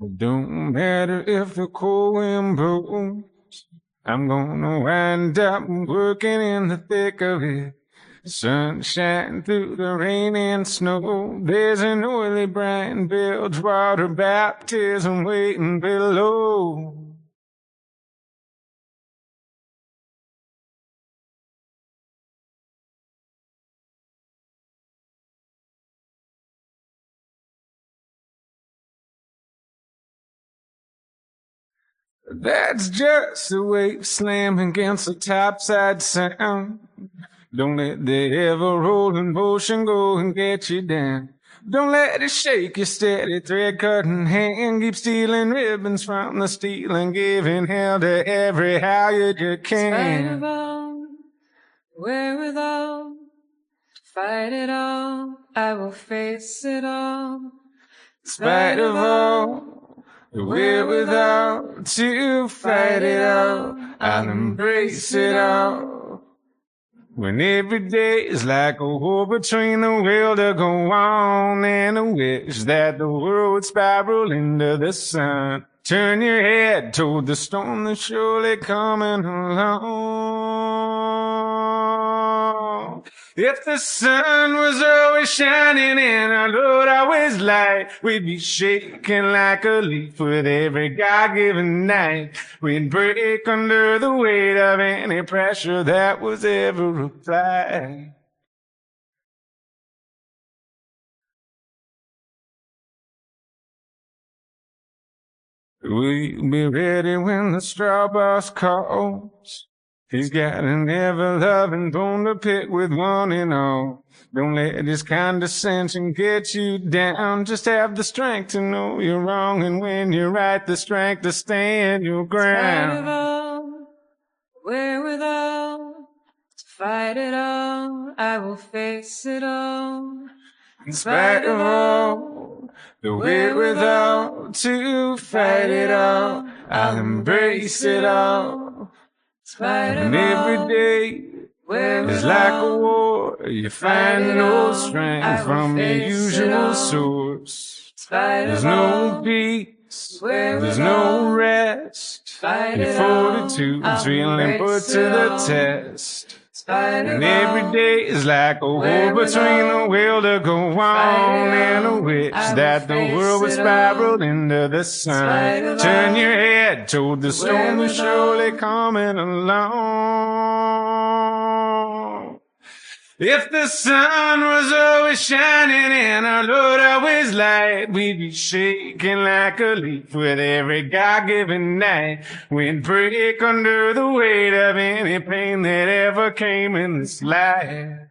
It don't matter if the cold wind blows, I'm gonna wind up working in the thick of it. Sunshine through the rain and snow. There's an oily brine, Bilgewater baptism waiting below. That's just the wave slamming against the topside sound. Don't let the ever-rolling motion go and get you down. Don't let it shake your steady thread-cutting hand. Keep stealing ribbons from the steel and giving hell to every halyard you can. Spite of all, wherewithal, fight it all, I will face it all. Spite of all, the wherewithal to fight it all, I'll embrace it all. When every day is like a war between the will to go on and a wish that the world would spiral into the sun. Turn your head toward the storm that's surely coming along. If the sun was always shining and our Lord always light, we'd be shaking like a leaf with every God-given night. We'd break under the weight of any pressure that was ever applied. We'll be ready when the straw boss calls. He's got an ever-loving bone to pick with one and all. Don't let his condescension get you down. Just have the strength to know you're wrong, and when you're right, the strength to stand your ground. Spite of all, wherewithal, to fight it all, I will face it all. In spite of all, the wherewithal to fight it all, I'll embrace it all. And every day is like a war. You find no strength from your usual source. There's no peace, there's no rest. Your fortitude's feeling put to the test. And every day is like a war between the will to go on and a wish that the world would spiral into the sun. Turn your head toward the storm that's surely coming along. If the sun was always shining and our Lord always light, we'd be shaking like a leaf with every God-given night. We'd break under the weight of any pain that ever came in this life.